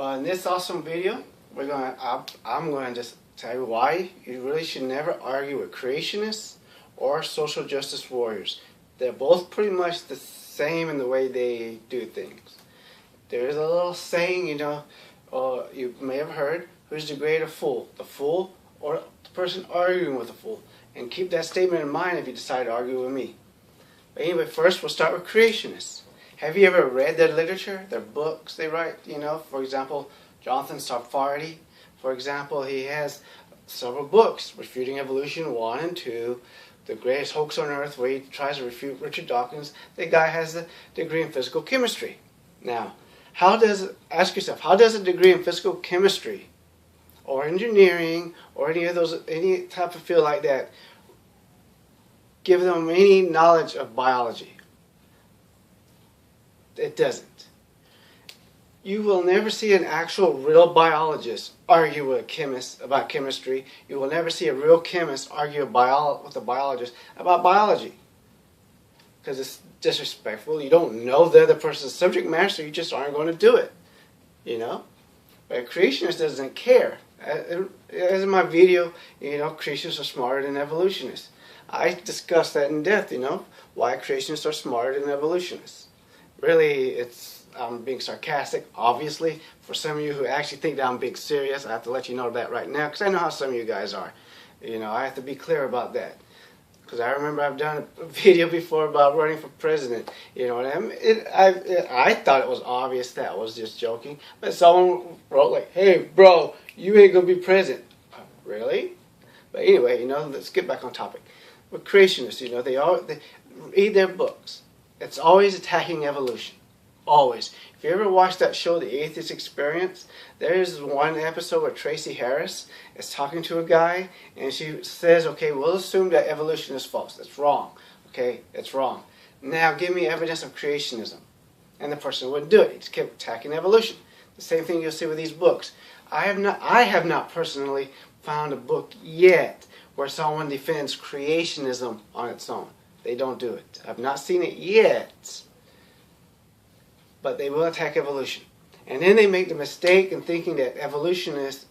Well, in this awesome video, I'm going to just tell you why you really should never argue with creationists or social justice warriors. They're both pretty much the same in the way they do things. There's a little saying, you may have heard, who's the greater fool? The fool or the person arguing with the fool? And keep that statement in mind if you decide to argue with me. But anyway, first we'll start with creationists. Have you ever read their literature, their books they write? For example, Jonathan Ferrari, for example, he has several books, Refuting Evolution 1 and 2, The Greatest Hoax on Earth, where he tries to refute Richard Dawkins. The guy has a degree in physical chemistry. Now, ask yourself, how does a degree in physical chemistry or engineering or any type of field like that give them any knowledge of biology? It doesn't. You will never see an actual real biologist argue with a chemist about chemistry. You will never see a real chemist argue with a biologist about biology. Because it's disrespectful. You don't know the other person's subject matter, so you just aren't going to do it. But a creationist doesn't care. As in my video, creationists are smarter than evolutionists. I discussed that in depth, why creationists are smarter than evolutionists. Really, I'm being sarcastic, obviously. For some of you who actually think that I'm being serious, I have to let you know that right now, because I know how some of you guys are. I have to be clear about that. Because I remember I've done a video before about running for president. I thought it was obvious that I was just joking. But someone wrote like, hey, bro, you ain't going to be president. Really? But anyway, let's get back on topic. With creationists, they read their books. It's always attacking evolution. Always. If you ever watched that show, The Atheist Experience, there's one episode where Tracy Harris is talking to a guy, and she says, okay, we'll assume that evolution is false. That's wrong. Okay, it's wrong. Now give me evidence of creationism. And the person wouldn't do it. He just kept attacking evolution. The same thing you'll see with these books. I have not personally found a book yet where someone defends creationism on its own. They don't do it. I've not seen it yet. But they will attack evolution. And then they make the mistake in thinking that evolutionists,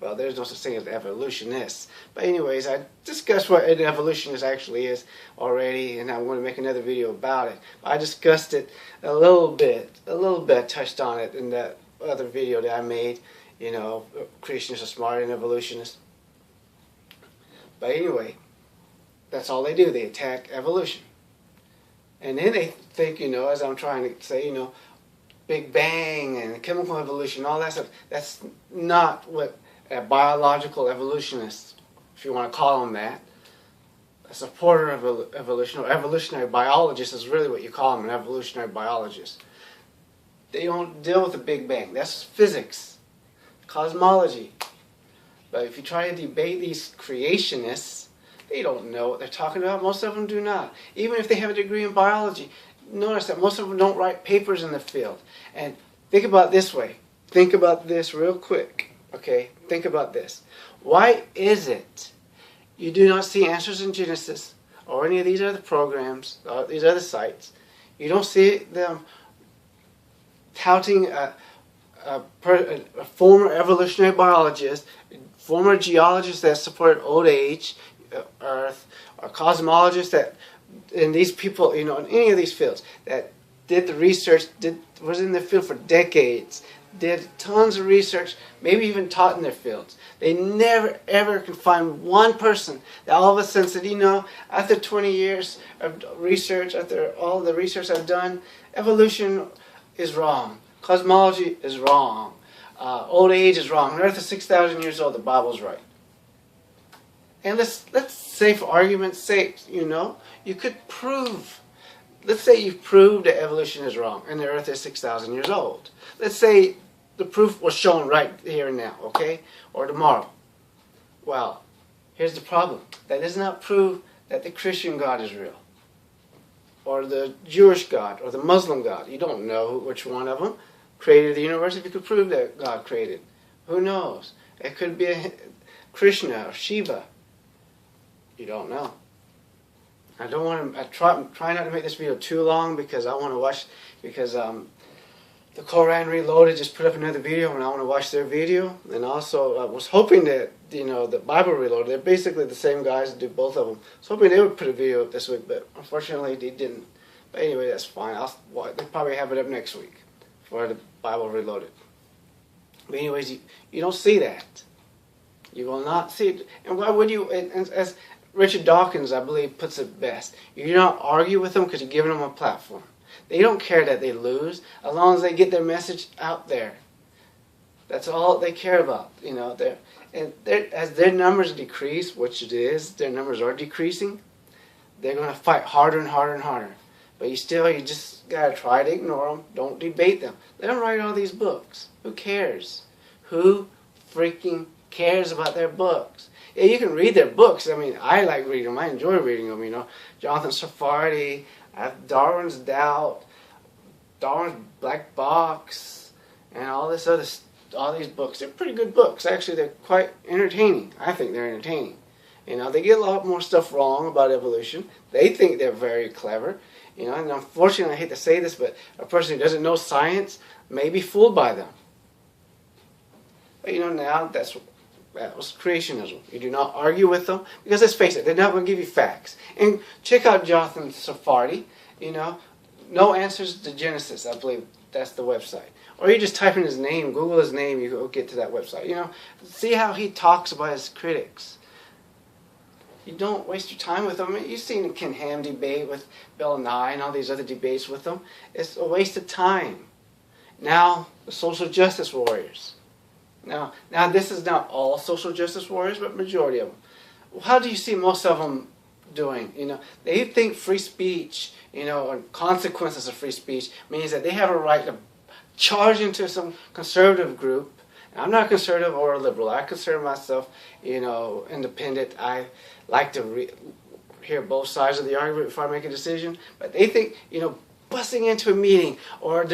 well, there's no such thing as evolutionists. But anyways, I discussed what an evolutionist actually is already, and I'm going to make another video about it. I discussed it a little bit, touched on it in that other video that I made. Creationists are smarter than evolutionists. But anyway, that's all they do. They attack evolution. And then they think, as I'm trying to say, Big Bang and chemical evolution, all that stuff. That's not what a biological evolutionist, if you want to call them that, a supporter of evolution, or evolutionary biologist is really what you call them, an evolutionary biologist. They don't deal with the Big Bang. That's physics, cosmology. But if you try to debate these creationists, they don't know what they're talking about. Most of them do not. Even if they have a degree in biology, notice that most of them don't write papers in the field. And think about it this way. Think about this real quick. Okay? Think about this. Why is it you do not see Answers in Genesis or any of these other programs, or these other sites? You don't see them touting a former evolutionary biologist, former geologist that supported old age, Earth, or cosmologists that, and these people, in any of these fields, that did the research, was in the field for decades, did tons of research, maybe even taught in their fields. They never ever can find one person that all of a sudden said, after 20 years of research, after all the research I've done, evolution is wrong, cosmology is wrong, old age is wrong, Earth is 6,000 years old, the Bible's right. And let's say, for argument's sake, you could prove, let's say you've proved that evolution is wrong and the Earth is 6,000 years old. Let's say the proof was shown right here and now, okay? Or tomorrow. Well, here's the problem. That does not prove that the Christian God is real. Or the Jewish God, or the Muslim God. You don't know which one of them created the universe if you could prove that God created. Who knows? It could be a Krishna or Shiva. You don't know. I try not to make this video too long because I want to watch, because the Koran Reloaded just put up another video, and I want to watch their video. And also, I was hoping that, the Bible Reloaded, they're basically the same guys that do both of them. I was hoping they would put a video up this week, but unfortunately they didn't. But anyway, that's fine. They'll probably have it up next week for the Bible Reloaded. But anyways, you don't see that. You will not see it. And why would you, as Richard Dawkins, I believe, puts it best, you do not argue with them because you're giving them a platform. They don't care that they lose, as long as they get their message out there. That's all they care about. As their numbers decrease, which it is, their numbers are decreasing, they're going to fight harder and harder and harder. But you just got to try to ignore them. Don't debate them. Let them write all these books. Who cares? Who freaking cares about their books? Yeah, you can read their books. I mean, I like reading them. I enjoy reading them, Jonathan Safari, I have Darwin's Doubt, Darwin's Black Box, and all these books. They're pretty good books. Actually, they're quite entertaining. I think they're entertaining. They get a lot more stuff wrong about evolution. They think they're very clever. And unfortunately, I hate to say this, but a person who doesn't know science may be fooled by them. But now that was creationism. You do not argue with them, because let's face it, they're not going to give you facts. And check out Jonathan Safari. No Answers to Genesis, I believe that's the website. Or you just type in his name, Google his name, you go get to that website. See how he talks about his critics. You don't waste your time with them. You've seen the Ken Ham debate with Bill Nye and all these other debates with them. It's a waste of time. Now, the social justice warriors. Now this is not all social justice warriors, but majority of them. How do you see most of them doing? They think free speech, and consequences of free speech means that they have a right to charge into some conservative group. I'm not conservative or a liberal. I consider myself, independent. I like to hear both sides of the argument before I make a decision. But they think, busting into a meeting or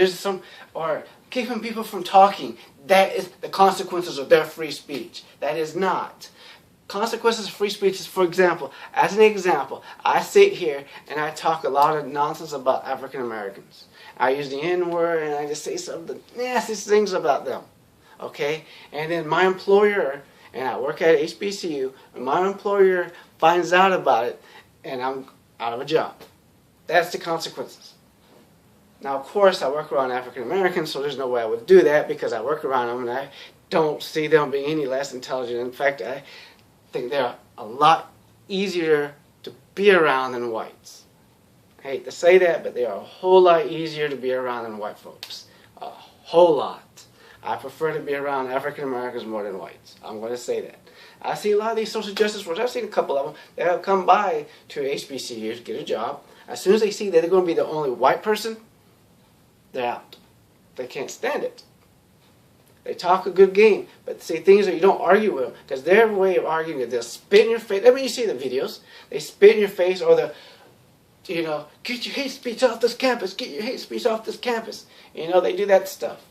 keeping people from talking, that is the consequences of their free speech. That is not. Consequences of free speech is, for example, as an example, I sit here and I talk a lot of nonsense about African Americans. I use the N-word and I just say some of the nastiest things about them. Okay? And then my employer, and I work at HBCU, and my employer finds out about it, and I'm out of a job. That's the consequences. Now, of course, I work around African Americans, so there's no way I would do that because I work around them, and I don't see them being any less intelligent. In fact, I think they're a lot easier to be around than whites. I hate to say that, but they are a whole lot easier to be around than white folks. A whole lot. I prefer to be around African Americans more than whites. I'm going to say that. I see a lot of these social justice warriors. I've seen a couple of them. They'll come by to HBCUs, get a job. As soon as they see that they're going to be the only white person, they're out. They can't stand it. They talk a good game, but say things that you don't argue with them, because their way of arguing is they'll spit in your face. I mean, you see the videos. They spit in your face, or get your hate speech off this campus. Get your hate speech off this campus. They do that stuff.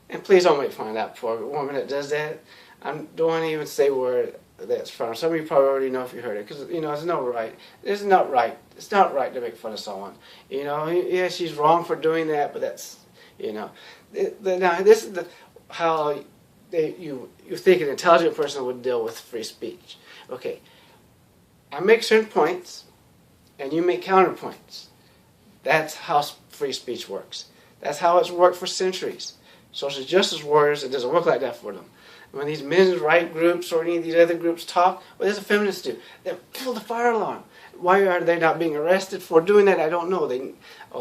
And please don't make fun of that poor woman that does that. I don't want to even say where that's from. Some of you probably already know if you heard it, because it's no right. It's not right. It's not right to make fun of someone. Yeah, she's wrong for doing that, but that's now this is how you think an intelligent person would deal with free speech. Okay, I make certain points, and you make counterpoints. That's how free speech works. That's how it's worked for centuries. Social justice warriors, it doesn't work like that for them. When these men's right groups or any of these other groups talk, what does a feminist do? They pull the fire alarm. Why are they not being arrested for doing that? I don't know.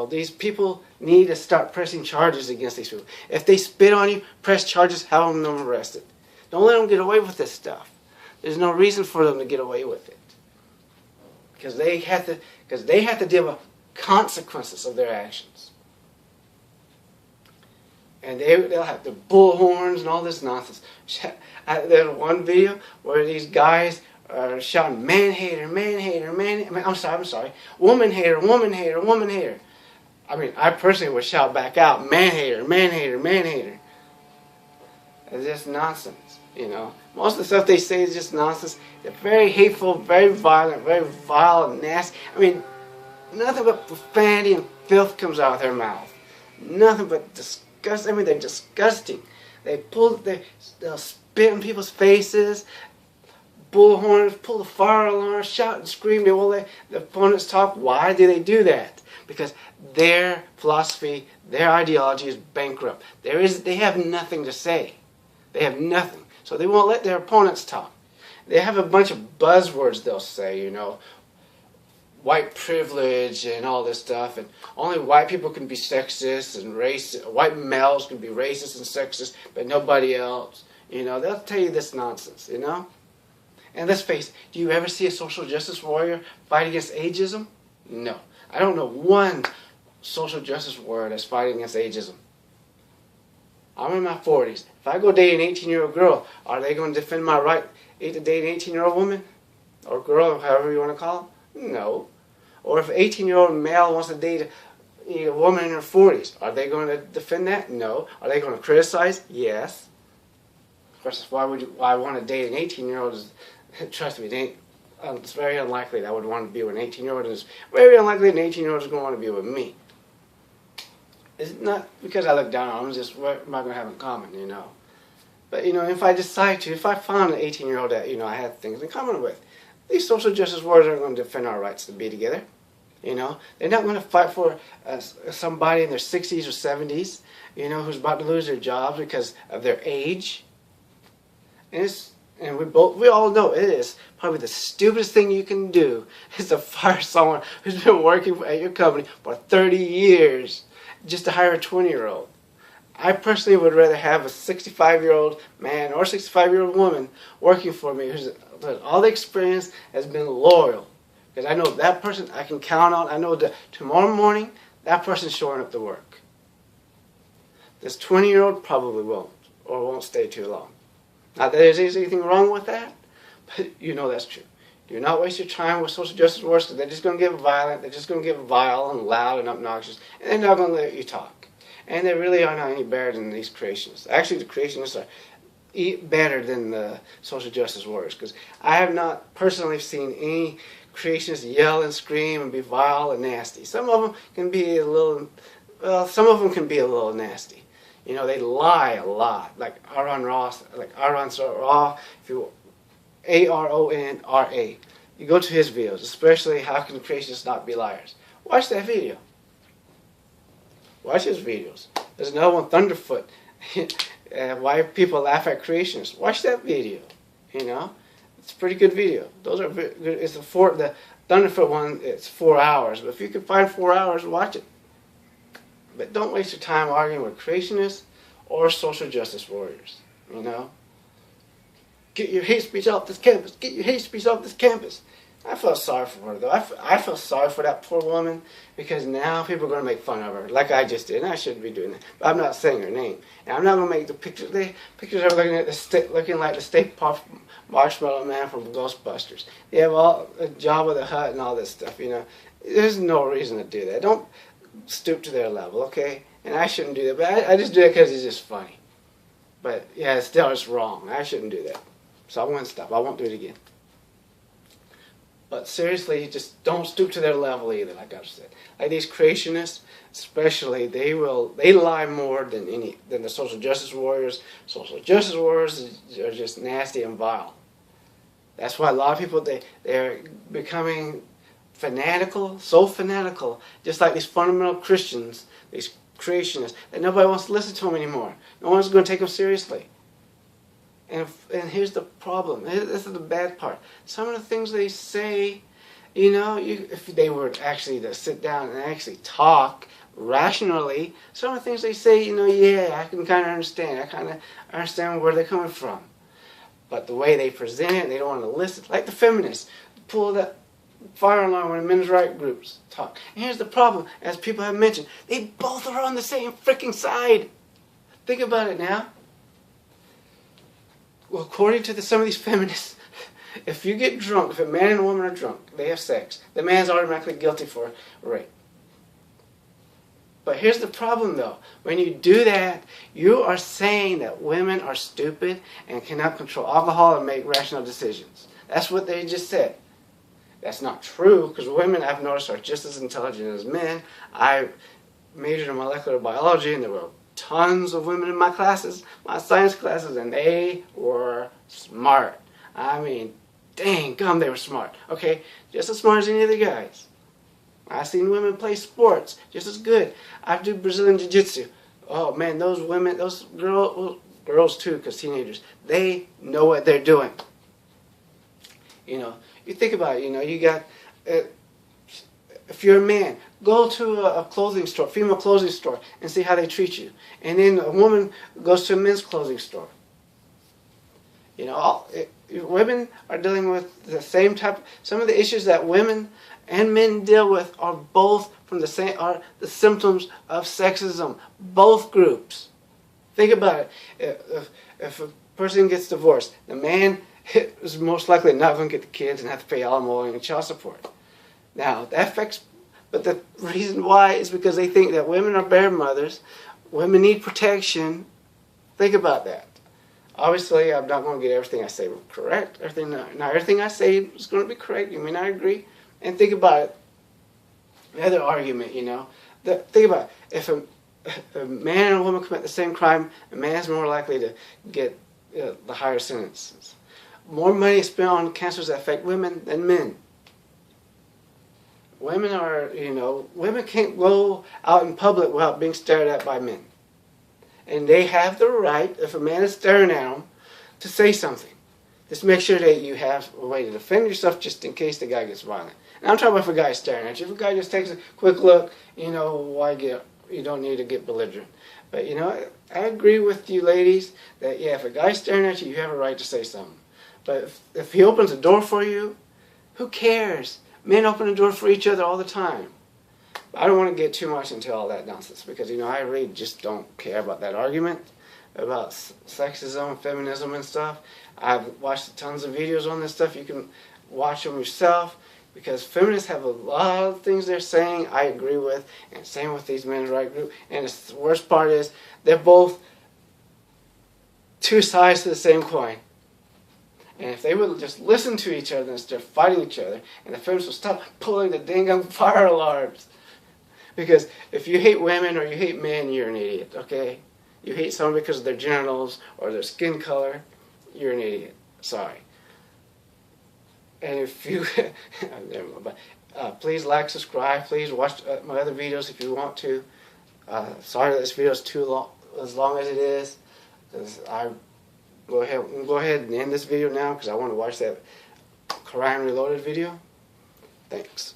These people need to start pressing charges against these people. If they spit on you, press charges, have them arrested. Don't let them get away with this stuff. There's no reason for them to get away with it. Because they have to deal with consequences of their actions. And they'll have the bullhorns and all this nonsense. There's one video where these guys are shouting, man hater, man hater, man... I'm sorry. Woman hater, woman hater, woman hater. I mean, I personally would shout back out, man hater, man hater, man hater. It's just nonsense, Most of the stuff they say is just nonsense. They're very hateful, very violent, very vile and nasty. I mean, nothing but profanity and filth comes out of their mouth. nothing but disgust. I mean, they're disgusting. They'll spit in people's faces, bullhorns, pull the fire alarm, shout and scream. They won't let the opponents talk. Why do they do that? Because their philosophy, their ideology is bankrupt. They have nothing to say. They have nothing. So they won't let their opponents talk. They have a bunch of buzzwords they'll say, you know, white privilege and all this stuff, and only white people can be sexist and racist. White males can be racist and sexist, but nobody else. You know, they'll tell you this nonsense, you know? And let's face it, do you ever see a social justice warrior fight against ageism? No. I don't know one social justice warrior that's fighting against ageism. I'm in my 40s. If I go date an 18-year-old girl, are they going to defend my right to date an 18-year-old woman? Or girl, however you want to call them? No. Or if an 18-year-old male wants to date a woman in her 40s, are they going to defend that? No. Are they going to criticize? Yes. Of course, why I want to date an 18-year-old? Trust me, it's very unlikely that I would want to be with an 18-year-old. It's very unlikely an 18-year-old is going to want to be with me. It's not because I look down on them, it's just what am I going to have in common, you know. But, you know, if I decide to, if I found an 18-year-old that, you know, I had things in common with, these social justice warriors are going to defend our rights to be together. You know, they're not going to fight for somebody in their 60s or 70s, you know, who's about to lose their jobs because of their age. And we all know it is probably the stupidest thing you can do is to fire someone who's been working at your company for 30 years just to hire a 20-year-old. I personally would rather have a 65-year-old man or 65-year-old woman working for me who's all the experience, has been loyal. Because I know that person I can count on. I know that tomorrow morning that person's showing up to work. This 20-year-old probably won't, or won't stay too long. Not that there's anything wrong with that, but you know that's true. Do not waste your time with social justice warriors because they're just going to get violent, they're just going to get vile and loud and obnoxious, and they're not going to let you talk. And they really are not any better than these creationists. Actually, the creationists are better than the social justice warriors because I have not personally seen any creationists yell and scream and be vile and nasty. Some of them can be a little, nasty. You know, they lie a lot, like Aaron Ross, if you Aronra. You go to his videos, especially How Can Creationists Not Be Liars? Watch that video. Watch his videos. There's another one, Thunderfoot. Why people laugh at creationists. Watch that video. You know, it's a pretty good video. Those are good. It's the Thunderfoot one. It's 4 hours, but if you can find 4 hours, watch it. But don't waste your time arguing with creationists or social justice warriors. You know, get your hate speech off this campus. Get your hate speech off this campus. I felt sorry for her, though. I felt sorry for that poor woman because now people are going to make fun of her, like I just did. And I shouldn't be doing that. But I'm not saying her name. And I'm not going to make the pictures. Pictures are looking like the Stay Puft Marshmallow Man from Ghostbusters. They have all a Jabba the Hutt and all this stuff. You know, there's no reason to do that. Don't stoop to their level, okay? And I shouldn't do that. But I just do it because it's just funny. But yeah, still it's wrong. I shouldn't do that. So I won't stop. I won't do it again. But seriously, just don't stoop to their level either, like I've said. Like these creationists, especially, they lie more than the social justice warriors. Social justice warriors are just nasty and vile. That's why a lot of people, they're becoming fanatical, so fanatical, just like these fundamental Christians, these creationists, that nobody wants to listen to them anymore. No one's going to take them seriously. And here's the problem. This is the bad part. Some of the things they say, you know, if they were actually to sit down and actually talk rationally, some of the things they say, you know, yeah, I can kind of understand. I kind of understand where they're coming from. But the way they present it, they don't want to listen. Like the feminists, pull that fire alarm when the men's rights groups talk. And here's the problem, as people have mentioned, they both are on the same freaking side. Think about it now. Well, according to some of these feminists, if you get drunk, if a man and a woman are drunk, they have sex, the man's automatically guilty for rape. But here's the problem, though. When you do that, you are saying that women are stupid and cannot control alcohol and make rational decisions. That's what they just said. That's not true, because women, I've noticed, are just as intelligent as men. majored in molecular biology, and there were tons of women in my classes, my science classes, and they were smart. I mean, dang gum, they were smart. Okay, just as smart as any of the guys. I've seen women play sports just as good. I do Brazilian Jiu-Jitsu. Oh man, those women, those girls too, because teenagers, they know what they're doing. You know, you think about it, you know, you got, if you're a man, go to a clothing store, female clothing store, and see how they treat you. And then a woman goes to a men's clothing store. You know, women are dealing with the same type, some of the issues that women and men deal with are both from the same, are the symptoms of sexism, both groups. Think about it. If a person gets divorced, the man is most likely not going to get the kids and have to pay alimony and child support. Now, that affects, but the reason why is because they think that women are bear mothers, women need protection. Think about that. Obviously, I'm not going to get everything I say correct. Not everything I say is going to be correct. You may not agree. And think about it. The other argument, you know. Think about it. If a man and a woman commit the same crime, a man is more likely to get the higher sentences. More money is spent on cancers that affect women than men. Women are, you know, women can't go out in public without being stared at by men. And they have the right, if a man is staring at them, to say something. Just make sure that you have a way to defend yourself just in case the guy gets violent. And I'm talking about if a guy's staring at you. If a guy just takes a quick look, you know, you don't need to get belligerent. But, you know, I agree with you ladies that, yeah, if a guy's staring at you, you have a right to say something. But if he opens a door for you, who cares? Men open the door for each other all the time. I don't want to get too much into all that nonsense because, you know, I really just don't care about that argument about sexism, feminism and stuff. I've watched tons of videos on this stuff. You can watch them yourself because feminists have a lot of things they're saying I agree with, and same with these men's right group. And the worst part is they're both two sides to the same coin. And if they would just listen to each other instead of fighting each other, and the feminists would stop pulling the dang fire alarms. Because if you hate women or you hate men, you're an idiot, okay? You hate someone because of their genitals or their skin color, you're an idiot. Sorry. And if you, please like, subscribe, please watch my other videos if you want to. Sorry that this video is too long, as long as it is. Because I go ahead and end this video now because I want to watch that Quran Reloaded video. Thanks.